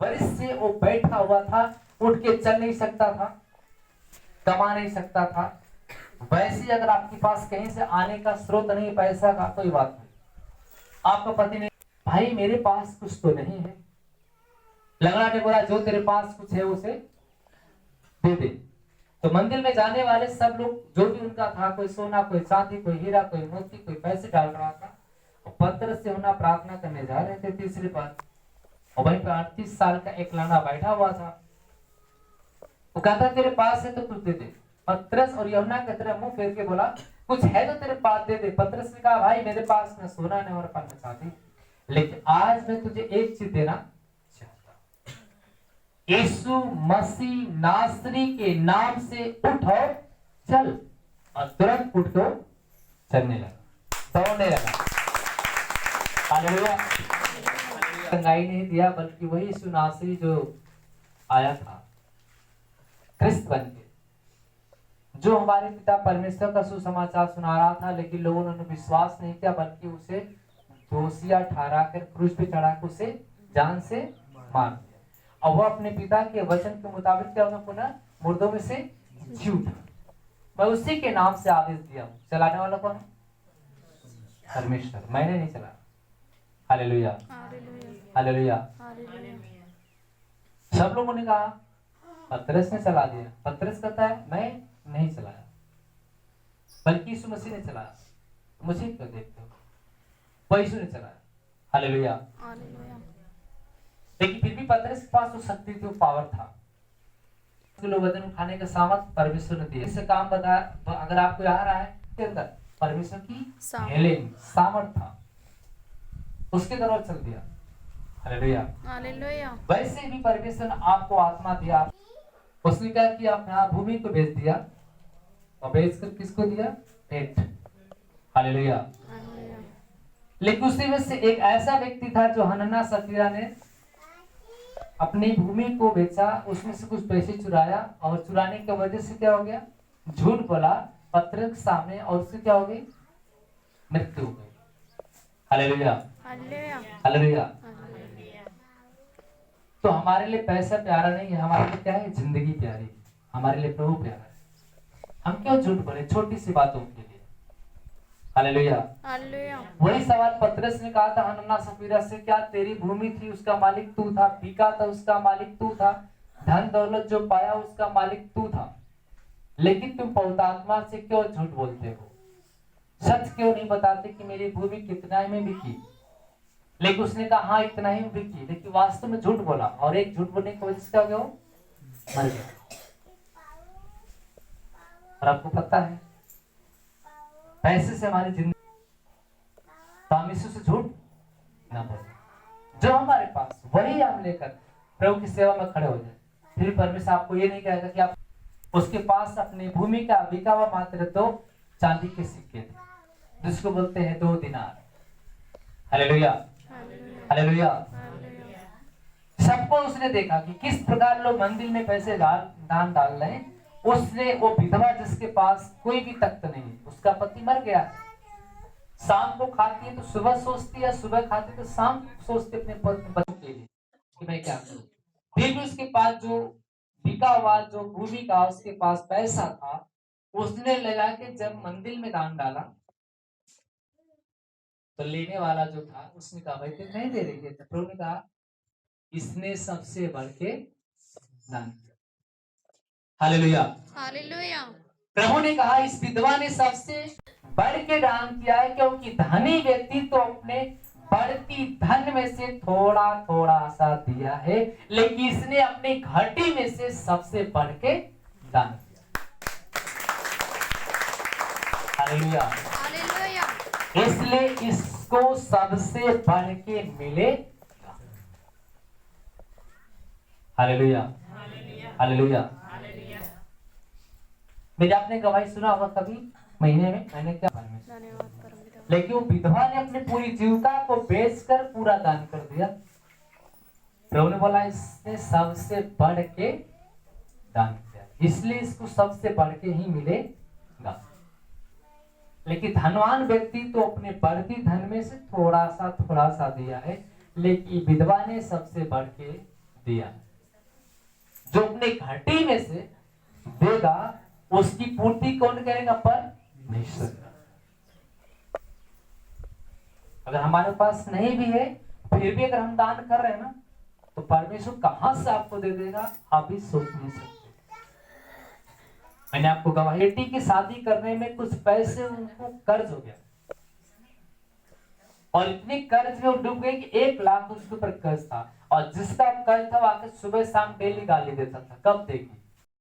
वर्ष से वो बैठा हुआ था, उठ के चल नहीं सकता था, कमा नहीं सकता था। वैसे अगर आपके पास कहीं से आने का स्रोत नहीं, पैसा का, कोई बात नहीं, आपका पति ने भाई मेरे पास कुछ तो नहीं है, लंगड़ा ने बोला जो तेरे पास कुछ है उसे दे दे। तो मंदिर में जाने वाले सब लोग जो भी उनका था, कोई सोना, कोई चांदी, कोई हीरा, कोई मोती, कोई पैसे डाल रहा था। और पतरस से होना प्रार्थना करने जा रहे थे तीसरी बार, और वहीं पर 38 साल का एक लंगड़ा बैठा हुआ था। वो कहता तेरे पास है तो कुछ दे दे। पतरस और यूहन्ना की तरह मुंह फेर के बोला कुछ है तो तेरे पास दे दे। पतरस ने कहा भाई मेरे पास न सोना न और न चांदी, लेकिन आज मैं तुझे एक चीज देना चाहता हूं। यीशु मसीह नासरी के नाम से उठ और चल। और तुरंत उठ के चलने लगा, दौड़ने लगा। हालेलुया। संगाई नहीं दिया, बल्कि वही यीशु नासरी जो आया था ख्रिस्त बन के, जो हमारे पिता परमेश्वर का सुसमाचार सुना रहा था, लेकिन लोगों ने विश्वास नहीं किया, बल्कि उसे दोषिया ठहरा कर क्रूस पे चढ़ा कर उसे जान से मार दिया। और वह अपने पिता के वचन के मुताबिक क्या उन्होंने पुनः मुर्दों में से जी उठा। मैं उसी के नाम से आदेश दिया हूँ। चलाने वाला कौन है? परमेश्वर, मैंने नहीं चला। Hallelujah, hallelujah. सब लोगों ने कहा पतरस ने चला दिया। पतरस कहता है मैं नहीं चलाया, बल्कि यीशु मसीह ने चलाया। मुझे क्यों देखते हो? वो यीशु ने चलाया। हालेलुया। लेकिन फिर भी पतरस के पास वो शक्ति थी, वो पावर था, किलो वजन उठाने का सामर्थ परमेश्वर ने दिया। इससे काम बता, अगर आपको आ रहा है के अंदर परमेश्वर की हेलिंग सामर्थ था, उसके द्वारा चल दिया। Hallelujah, hallelujah. वैसे भी परमेश्वर ने आपको आत्मा दिया। उसने क्या किया? अपना भूमि को बेच दिया, और बेचकर किसको दिया? पेट। हालेलुया। लेकिन उसी में से एक ऐसा व्यक्ति था जो हनन्ना सफीरा ने अपनी भूमि को बेचा, उसमें से कुछ पैसे चुराया, और चुराने की वजह से क्या हो गया? झूठ बोला पतरस के सामने, और उससे क्या हो गई? मृत्यु हो गई। Hallelujah, hallelujah. तो हमारे लिए पैसा प्यारा नहीं है, हमारे लिए क्या है? जिंदगी प्यारी, हमारे लिए प्रभु प्यारा है। हम क्यों झूठ बोले छोटी सी बातों के लिए? Hallelujah, hallelujah. वही सवाल पतरस ने कहा था हनन्ना सफीरा से, क्या तेरी भूमि थी उसका मालिक तू था, बिका था उसका मालिक तू था, धन दौलत जो पाया उसका मालिक तू था, लेकिन तुम पवित्र आत्मा से क्यों झूठ बोलते हो? सच क्यों नहीं बताते कि मेरी भूमि कितना में बिकी? लेकिन उसने कहा हाँ इतना ही बिकी, लेकिन वास्तव में झूठ बोला, और एक झूठ बोलने की वजह से क्या हो गया? मर गया। और आपको पता है पैसे से हमारी जिंदगी, तो हम यीशु से झूठ ना बोले, जो हमारे पास वही हम लेकर प्रभु की सेवा में खड़े हो जाए। फिर परमेश्वर आपको ये नहीं कहेगा कि आप उसके पास अपनी भूमि का बिका हुआ मात्र 2 चांदी के सिक्के थे, जिसको बोलते हैं 2 दिनार। Hallelujah, hallelujah. सबको उसने देखा कि किस प्रकार लोग मंदिर में पैसे दान डाल रहे हैं। उसने वो विधवा जिसके पास कोई भी तख्त नहीं, उसका पति मर गया, शाम को खाती है तो सुबह सोचती है, सुबह खाती तो शाम सोचती अपने बच्चों के लिए कि मैं क्या करूं। फिर भी उसके पास जो बिका हुआ जो भूमि का उसके पास पैसा था, उसने लगा के जब मंदिर में दान डाला, तो लेने वाला जो था उसने कहा भाई तुम नहीं दे रही है। तो प्रभु ने कहा इसने सबसे बढ़ के दान किया। Hallelujah, hallelujah. प्रभु ने कहा इस विधवा ने सबसे बढ़ के दान किया है, क्योंकि धनी व्यक्ति तो अपने बढ़ती धन में से थोड़ा थोड़ा सा दिया है, लेकिन इसने अपनी घटी में से सबसे बढ़ के दान किया। Hallelujah, hallelujah. इसलिए इसको सबसे बढ़ के मिले। Hallelujah, hallelujah. मेरे आपने गवाही सुना होगा कभी महीने में मैंने क्या, लेकिन वो विधवा ने अपनी पूरी जीविका को बेचकर पूरा दान कर दिया। प्रभु ने बोला इसने सबसे बढ़ के दान किया, इसलिए इसको सबसे बढ़ के ही मिलेगा। लेकिन धनवान व्यक्ति तो अपने बढ़ती धन में से थोड़ा सा दिया है, लेकिन विधवा ने सबसे बढ़ के दिया। जो अपने घटी में से देगा उसकी पूर्ति कौन करेगा? परमेश्वर। अगर हमारे पास नहीं भी है फिर भी अगर हम दान कर रहे हैं ना, तो परमेश्वर कहां से आपको दे देगा आप भी सोच नहीं सकते। मैंने आपको गवाही, बेटी की शादी करने में कुछ पैसे उनको कर्ज हो गया और इतनी कर्ज में वो डूब गए कि 1 लाख उसके ऊपर कर्ज था, और जिसका कर्ज था वो आके सुबह शाम डेली गाली देता था, कब देगी।